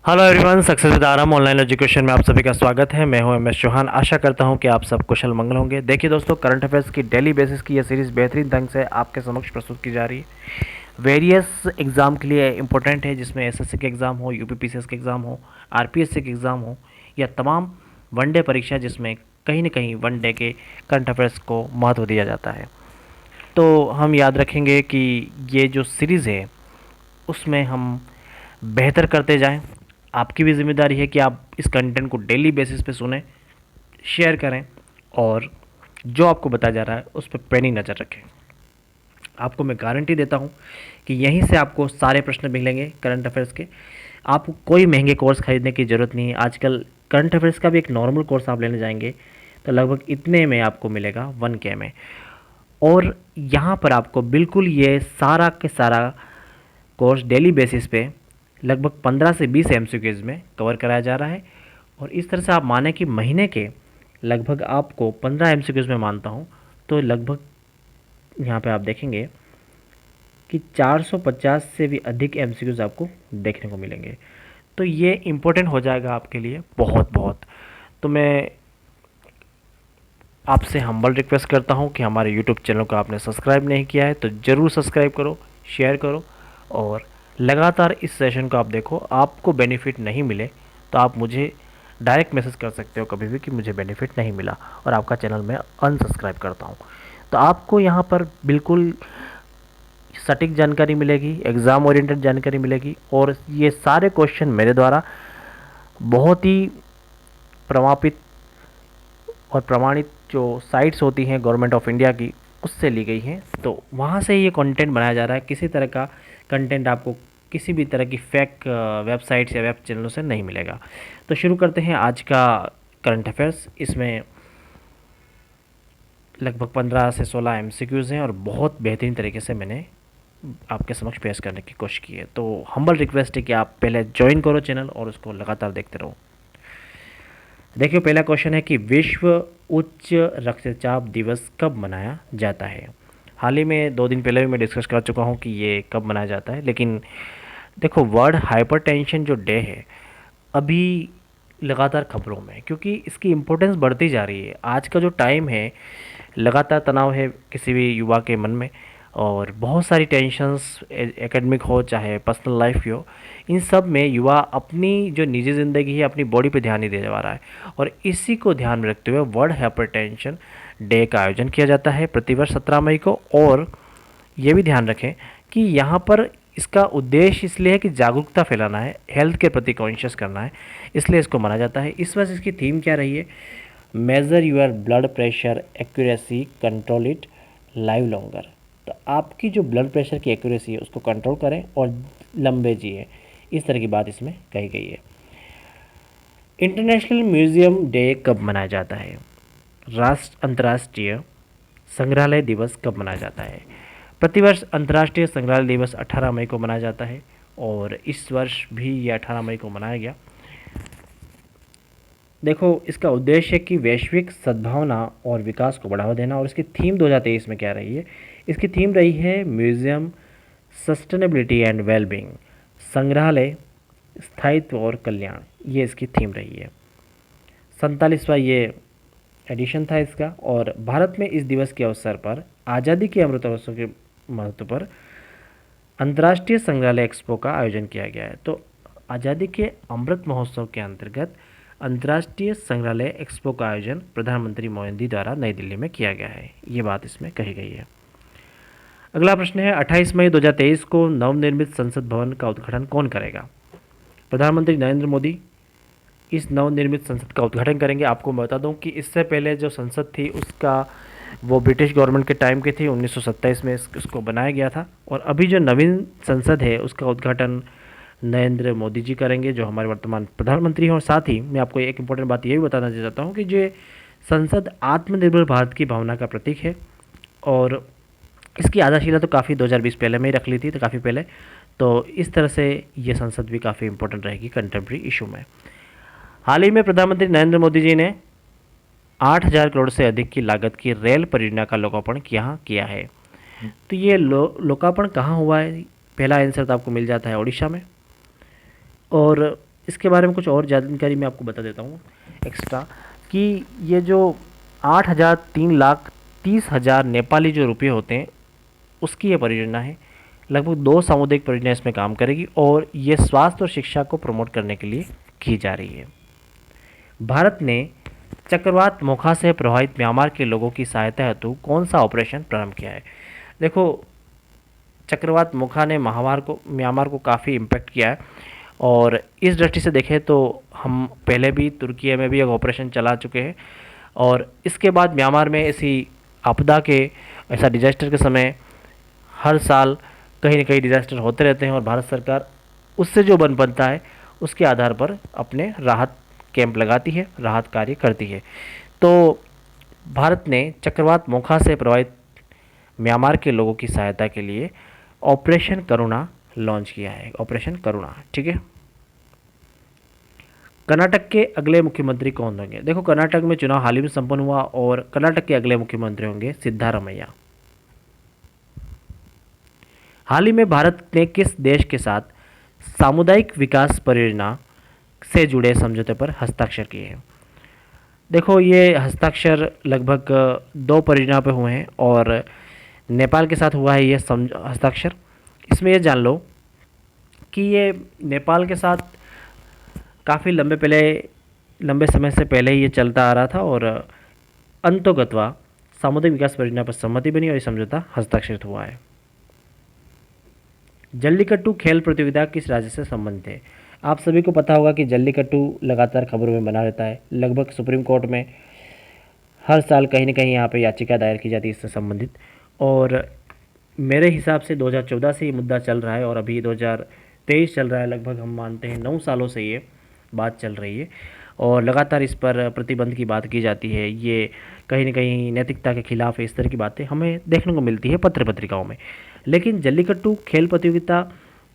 Hello everyone, success with आराम online education में आप सभी का स्वागत है। मैं हूं एमएस चौहान। आशा करता हूं कि आप सब कुशल मंगल होंगे। देखिए दोस्तों, करंट अफेयर्स की डेली बेसिस की यह सीरीज़ बेहतरीन ढंग से आपके समक्ष प्रस्तुत की जा रही है। वेरियस एग्ज़ाम के लिए इम्पोर्टेंट है, जिसमें एसएससी के एग्ज़ाम हो, यूपीपीसीएस के एग्ज़ाम हो, आरपीएससी के एग्ज़ाम हो, या तमाम वनडे परीक्षा जिसमें कहीं ना कहीं वनडे के करंट अफेयर्स को महत्व दिया जाता है। तो हम याद रखेंगे कि ये जो सीरीज़ है उसमें हम बेहतर करते जाएं। आपकी भी ज़िम्मेदारी है कि आप इस कंटेंट को डेली बेसिस पे सुने, शेयर करें और जो आपको बताया जा रहा है उस पर पैनी नज़र रखें। आपको मैं गारंटी देता हूँ कि यहीं से आपको सारे प्रश्न मिलेंगे करंट अफेयर्स के। आपको कोई महंगे कोर्स खरीदने की ज़रूरत नहीं है। आजकल करंट अफेयर्स का भी एक नॉर्मल कोर्स आप लेने जाएंगे तो लगभग इतने में आपको मिलेगा 1K में। और यहाँ पर आपको बिल्कुल ये सारा के सारा कोर्स डेली बेसिस पे लगभग 15 से 20 एमसीक्यूज़ में कवर कराया जा रहा है। और इस तरह से आप माने कि महीने के लगभग आपको 15 एमसीक्यूज़ में मानता हूँ, तो लगभग यहाँ पे आप देखेंगे कि 450 से भी अधिक एमसीक्यूज़ आपको देखने को मिलेंगे। तो ये इम्पोर्टेंट हो जाएगा आपके लिए बहुत बहुत। तो मैं आपसे हम्बल रिक्वेस्ट करता हूँ कि हमारे यूट्यूब चैनल को आपने सब्सक्राइब नहीं किया है तो ज़रूर सब्सक्राइब करो, शेयर करो और लगातार इस सेशन को आप देखो। आपको बेनिफिट नहीं मिले तो आप मुझे डायरेक्ट मैसेज कर सकते हो कभी भी कि मुझे बेनिफिट नहीं मिला और आपका चैनल मैं अनसब्सक्राइब करता हूँ। तो आपको यहाँ पर बिल्कुल सटीक जानकारी मिलेगी, एग्ज़ाम ओरिएंटेड जानकारी मिलेगी और ये सारे क्वेश्चन मेरे द्वारा बहुत ही प्रमापित और प्रमाणित जो साइट्स होती हैं गवर्नमेंट ऑफ इंडिया की, उससे ली गई हैं। तो वहाँ से ये कंटेंट बनाया जा रहा है। किसी तरह का कंटेंट आपको किसी भी तरह की फेक वेबसाइट्स या वेब चैनलों से नहीं मिलेगा। तो शुरू करते हैं आज का करंट अफेयर्स। इसमें लगभग 15 से 16 एमसीक्यूज़ हैं और बहुत बेहतरीन तरीके से मैंने आपके समक्ष पेश करने की कोशिश की है। तो हम्बल रिक्वेस्ट है कि आप पहले ज्वाइन करो चैनल और उसको लगातार देखते रहो। देखिए, पहला क्वेश्चन है कि विश्व उच्च रक्तचाप दिवस कब मनाया जाता है। हाल ही में 2 दिन पहले भी मैं डिस्कस कर चुका हूँ कि ये कब मनाया जाता है, लेकिन देखो, वर्ल्ड हाइपरटेंशन जो डे है अभी लगातार खबरों में है, क्योंकि इसकी इम्पोर्टेंस बढ़ती जा रही है। आज का जो टाइम है, लगातार तनाव है किसी भी युवा के मन में और बहुत सारी टेंशन्स, एकेडमिक हो चाहे पर्सनल लाइफ हो, इन सब में युवा अपनी जो निजी ज़िंदगी है, अपनी बॉडी पे ध्यान नहीं दे पा रहा है। और इसी को ध्यान में रखते हुए वर्ल्ड हाइपरटेंशन डे का आयोजन किया जाता है प्रतिवर्ष 17 मई को। और ये भी ध्यान रखें कि यहाँ पर इसका उद्देश्य इसलिए है कि जागरूकता फैलाना है, हेल्थ के प्रति कॉन्शियस करना है, इसलिए इसको माना जाता है। इस वर्ष इसकी थीम क्या रही है? Measure your blood pressure accuracy, control it, live longer. तो आपकी जो ब्लड प्रेशर की एक्यूरेसी है उसको कंट्रोल करें और लंबे जिए, इस तरह की बात इसमें कही गई है। इंटरनेशनल म्यूज़ियम डे कब मनाया जाता है? अंतर्राष्ट्रीय संग्रहालय दिवस कब मनाया जाता है? प्रतिवर्ष अंतर्राष्ट्रीय संग्रहालय दिवस 18 मई को मनाया जाता है और इस वर्ष भी ये 18 मई को मनाया गया। देखो, इसका उद्देश्य है कि वैश्विक सद्भावना और विकास को बढ़ावा देना। और इसकी थीम 2023 में क्या रही है? इसकी थीम रही है म्यूज़ियम सस्टेनेबिलिटी एंड वेलबींग, संग्रहालय स्थायित्व और कल्याण। ये इसकी थीम रही है। 47वां ये एडिशन था इसका। और भारत में इस दिवस के अवसर पर आज़ादी के अमृत महोत्सव के महत्व पर अंतर्राष्ट्रीय संग्रहालय एक्सपो का आयोजन किया गया है। तो आज़ादी के अमृत महोत्सव के अंतर्गत अंतर्राष्ट्रीय संग्रहालय एक्सपो का आयोजन प्रधानमंत्री मोदी द्वारा नई दिल्ली में किया गया है। ये बात इसमें कही गई है। अगला प्रश्न है, 28 मई 2023 को नवनिर्मित संसद भवन का उद्घाटन कौन करेगा? प्रधानमंत्री नरेंद्र मोदी इस नवनिर्मित संसद का उद्घाटन करेंगे। आपको मैं बता दूं कि इससे पहले जो संसद थी उसका वो ब्रिटिश गवर्नमेंट के टाइम की थी, 1927 में इसको बनाया गया था। और अभी जो नवीन संसद है उसका उद्घाटन नरेंद्र मोदी जी करेंगे, जो हमारे वर्तमान प्रधानमंत्री हैं। और साथ ही मैं आपको एक इम्पोर्टेंट बात ये भी बताना चाहता हूँ कि जो संसद आत्मनिर्भर भारत की भावना का प्रतीक है और इसकी आधारशिला तो काफ़ी 2020 पहले में ही रख ली थी, तो काफ़ी पहले। तो इस तरह से ये संसद भी काफ़ी इंपॉर्टेंट रहेगी कंटेम्प्रेरी इशू में। हाल ही में प्रधानमंत्री नरेंद्र मोदी जी ने 8,000 करोड़ से अधिक की लागत की रेल परियोजना का लोकार्पण किया है। तो ये लोकार्पण कहाँ हुआ है? पहला आंसर तो आपको मिल जाता है उड़ीसा में। और इसके बारे में कुछ और जानकारी मैं आपको बता देता हूँ एक्स्ट्रा, कि ये जो 8,03,30,000 नेपाली जो रुपये होते हैं उसकी ये परियोजना है। लगभग 2 सामुदायिक परियोजना इसमें काम करेगी और ये स्वास्थ्य और शिक्षा को प्रमोट करने के लिए की जा रही है। भारत ने चक्रवात मोखा से प्रभावित म्यांमार के लोगों की सहायता हेतु कौन सा ऑपरेशन प्रारंभ किया है? देखो, चक्रवात मोखा ने म्यांमार को काफ़ी इम्पेक्ट किया है और इस दृष्टि से देखें तो हम पहले भी तुर्की में भी एक ऑपरेशन चला चुके हैं और इसके बाद म्यांमार में ऐसी आपदा के, ऐसा डिजास्टर के समय हर साल कहीं न कहीं डिजास्टर होते रहते हैं और भारत सरकार उससे जो बनता है उसके आधार पर अपने राहत कैंप लगाती है, राहत कार्य करती है। तो भारत ने चक्रवात मोखा से प्रभावित म्यांमार के लोगों की सहायता के लिए ऑपरेशन करुणा लॉन्च किया है, ऑपरेशन करुणा। ठीक है। कर्नाटक के अगले मुख्यमंत्री कौन होंगे? देखो, कर्नाटक में चुनाव हाल ही में संपन्न हुआ और कर्नाटक के अगले मुख्यमंत्री होंगे सिद्धारमैया। हाल ही में भारत ने किस देश के साथ सामुदायिक विकास परियोजना से जुड़े समझौते पर हस्ताक्षर किए हैं? देखो, ये हस्ताक्षर लगभग 2 परियोजना पे हुए हैं और नेपाल के साथ हुआ है ये हस्ताक्षर। इसमें ये जान लो कि ये नेपाल के साथ काफ़ी लंबे समय से पहले ही ये चलता आ रहा था और अंतोगत्वा सामुदायिक विकास परियोजना पर सहमति बनी और ये समझौता हस्ताक्षरित हुआ है। जल्लीकट्टू खेल प्रतियोगिता किस राज्य से संबंधित है? आप सभी को पता होगा कि जल्लीकट्टू लगातार खबरों में बना रहता है। लगभग सुप्रीम कोर्ट में हर साल कहीं न कहीं यहाँ पे याचिका दायर की जाती है इससे संबंधित और मेरे हिसाब से 2014 से ये मुद्दा चल रहा है और अभी 2023 चल रहा है। लगभग हम मानते हैं 9 सालों से ये बात चल रही है और लगातार इस पर प्रतिबंध की बात की जाती है। ये कहीं न कहीं नैतिकता के खिलाफ है। इस तरह की बातें हमें देखने को मिलती है पत्र पत्रिकाओं में। लेकिन जल्लीकट्टू खेल प्रतियोगिता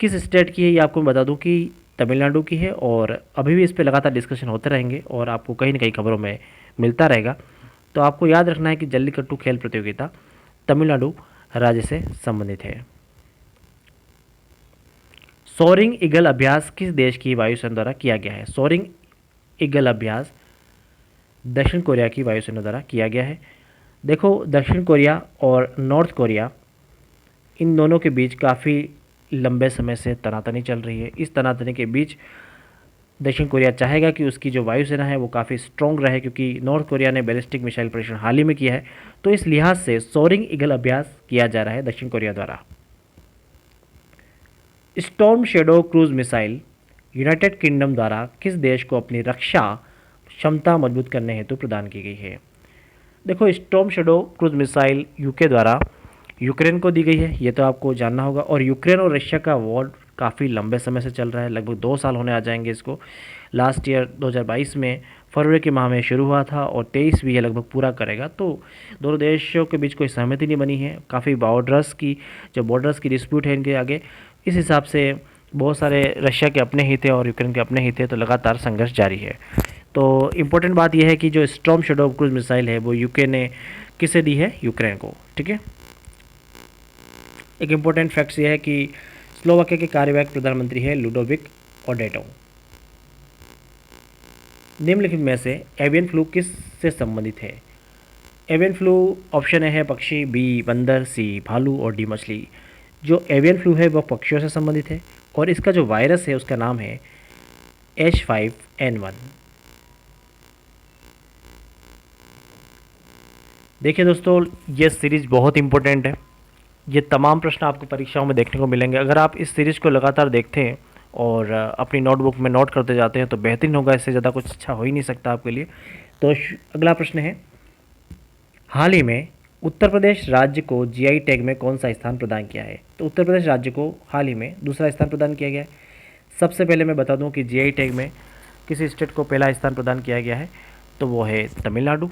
किस स्टेट की है ये आपको मैं बता दूं कि तमिलनाडु की है और अभी भी इस पर लगातार डिस्कशन होते रहेंगे और आपको कहीं न कहीं खबरों में मिलता रहेगा। तो आपको याद रखना है कि जल्लीकट्टू खेल प्रतियोगिता तमिलनाडु राज्य से संबंधित है। सोरिंग ईगल अभ्यास किस देश की वायुसेना द्वारा किया गया है? सोरिंग ईगल अभ्यास दक्षिण कोरिया की वायुसेना द्वारा किया गया है। देखो, दक्षिण कोरिया और नॉर्थ कोरिया इन दोनों के बीच काफ़ी लंबे समय से तनातनी चल रही है। इस तनातनी के बीच दक्षिण कोरिया चाहेगा कि उसकी जो वायुसेना है वो काफ़ी स्ट्रॉन्ग रहे, क्योंकि नॉर्थ कोरिया ने बैलिस्टिक मिसाइल परीक्षण हाल ही में किया है। तो इस लिहाज से सोरिंग ईगल अभ्यास किया जा रहा है दक्षिण कोरिया द्वारा। Storm shadow cruise missile United kingdom द्वारा किस देश को अपनी रक्षा क्षमता मजबूत करने हेतु प्रदान की गई है? देखो, storm shadow cruise missile UK द्वारा यूक्रेन को दी गई है, ये तो आपको जानना होगा। और यूक्रेन और रशिया का वॉर काफ़ी लंबे समय से चल रहा है, लगभग 2 साल होने आ जाएंगे इसको। लास्ट ईयर 2022 में फरवरी के माह में शुरू हुआ था और 23 भी ये लगभग पूरा करेगा। तो दोनों देशों के बीच कोई सहमति नहीं बनी है। काफ़ी बॉर्डर्स की डिस्प्यूट है इनके आगे। इस हिसाब से बहुत सारे रशिया के अपने हित है और यूक्रेन के अपने हित है, तो लगातार संघर्ष जारी है। तो इम्पोर्टेंट बात यह है कि जो स्टॉर्म शैडो क्रूज मिसाइल है वो यूके ने किसे दी है? यूक्रेन को। ठीक है। एक इम्पोर्टेंट फैक्ट्स ये है कि स्लोवाकिया के कार्यवाहक प्रधानमंत्री है लुडोविक ओडेटो। निम्नलिखित में से एवियन फ्लू किस से संबंधित है? एवियन फ्लू ऑप्शन ए है पक्षी, बी बंदर, सी भालू और डी मछली। जो एवियन फ्लू है वह पक्षियों से संबंधित है और इसका जो वायरस है उसका नाम है H5N1। देखिए दोस्तों, ये सीरीज़ बहुत इंपॉर्टेंट है। ये तमाम प्रश्न आपको परीक्षाओं में देखने को मिलेंगे। अगर आप इस सीरीज़ को लगातार देखते हैं और अपनी नोटबुक में नोट करते जाते हैं तो बेहतरीन होगा। इससे ज़्यादा कुछ अच्छा हो ही नहीं सकता आपके लिए। तो अगला प्रश्न है, हाल ही में उत्तर प्रदेश राज्य को जीआई टैग में कौन सा स्थान प्रदान किया है? तो उत्तर प्रदेश राज्य को हाल ही में दूसरा स्थान प्रदान किया गया है। सबसे पहले मैं बता दूं कि जीआई टैग में किसी स्टेट को पहला स्थान प्रदान किया गया है तो वो है तमिलनाडु,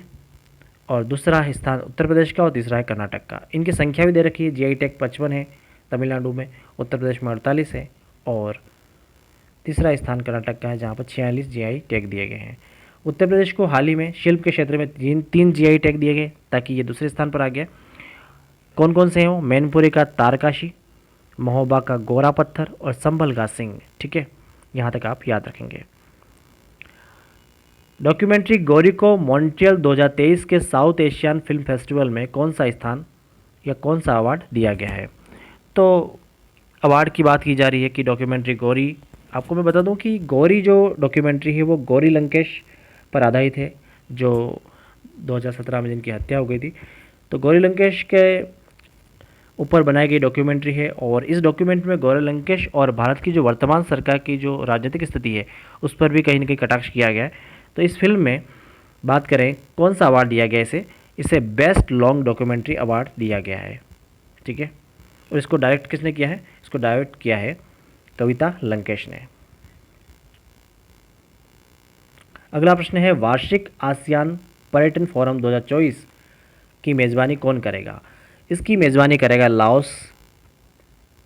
और दूसरा स्थान उत्तर प्रदेश का और तीसरा है कर्नाटक का। इनकी संख्या भी दे रखी है। जीआई टैग 55 है तमिलनाडु में, उत्तर प्रदेश में 48 है और तीसरा स्थान कर्नाटक का है जहाँ पर 46 जीआई टैग दिए गए हैं। उत्तर प्रदेश को हाल ही में शिल्प के क्षेत्र में तीन जीआई टैग दिए गए ताकि ये दूसरे स्थान पर आ गया। कौन कौन से हैं वो? मैनपुरी का तारकाशी, महोबा का गोरा पत्थर और संभल का सिंह। ठीक है, यहाँ तक आप याद रखेंगे। डॉक्यूमेंट्री गौरी को मॉन्ट्रियल 2023 के साउथ एशियन फिल्म फेस्टिवल में कौन सा स्थान या कौन सा अवार्ड दिया गया है? तो अवार्ड की बात की जा रही है कि डॉक्यूमेंट्री गौरी, आपको मैं बता दूं कि गौरी जो डॉक्यूमेंट्री है वो गौरी लंकेश पर आधारित है, जो 2017 में जिनकी हत्या हो गई थी। तो गौरी लंकेश के ऊपर बनाई गई डॉक्यूमेंट्री है, और इस डॉक्यूमेंट्री में गौरी लंकेश और भारत की जो वर्तमान सरकार की जो राजनीतिक स्थिति है उस पर भी कहीं ना कहीं कटाक्ष किया गया है। तो इस फिल्म में बात करें कौन सा अवार्ड दिया गया इसे बेस्ट लॉन्ग डॉक्यूमेंट्री अवार्ड दिया गया है, ठीक है। और इसको डायरेक्ट किसने किया है? इसको डायरेक्ट किया है कविता लंकेश ने। अगला प्रश्न है, वार्षिक आसियान पर्यटन फोरम 2024 की मेज़बानी कौन करेगा? इसकी मेज़बानी करेगा लाओस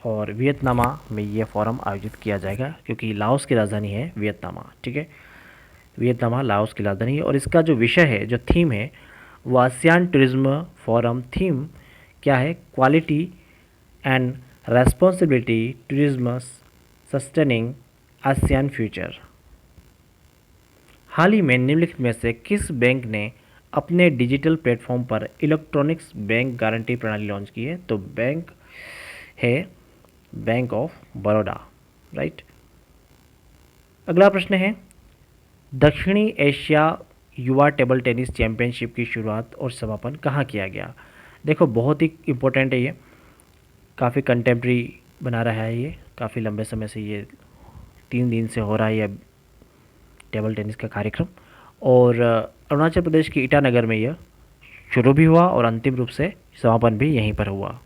और वियतनाम में ये फोरम आयोजित किया जाएगा, क्योंकि लाओस की राजधानी है वियतनाम, ठीक है। वियतनाम लाओस की राजधानी है, और इसका जो विषय है, जो थीम है, वो आसियान टूरिज्म फोरम थीम क्या है? Quality and responsibility tourism sustaining ASEAN future. हाल ही में निम्नलिखित में से किस बैंक ने अपने डिजिटल प्लेटफॉर्म पर इलेक्ट्रॉनिक्स बैंक गारंटी प्रणाली लॉन्च की है? तो बैंक है बैंक ऑफ बड़ौदा, राइट। अगला प्रश्न है, दक्षिणी एशिया युवा टेबल टेनिस चैंपियनशिप की शुरुआत और समापन कहाँ किया गया? देखो बहुत ही इम्पोर्टेंट है, ये काफ़ी कंटेम्प्रेरी बना रहा है, ये काफ़ी लंबे समय से ये 3 दिन से हो रहा है ये टेबल टेनिस का कार्यक्रम, और अरुणाचल प्रदेश के ईटानगर में यह शुरू भी हुआ और अंतिम रूप से समापन भी यहीं पर हुआ।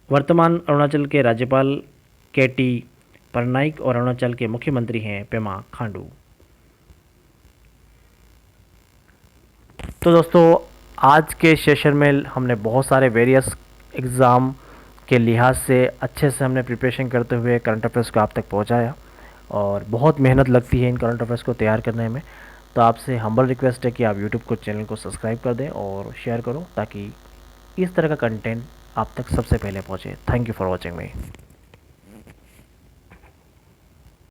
वर्तमान अरुणाचल के राज्यपाल KT पटनायक और अरुणाचल के मुख्यमंत्री हैं पेमा खांडू। तो दोस्तों आज के सेशन में हमने बहुत सारे वेरियस एग्ज़ाम के लिहाज से अच्छे से हमने प्रिपरेशन करते हुए करंट अफेयर्स को आप तक पहुंचाया, और बहुत मेहनत लगती है इन करंट अफेयर्स को तैयार करने में। तो आपसे हम्बल रिक्वेस्ट है कि आप यूट्यूब को चैनल को सब्सक्राइब कर दें और शेयर करो, ताकि इस तरह का कंटेंट आप तक सबसे पहले पहुंचे। Thank you for watching me.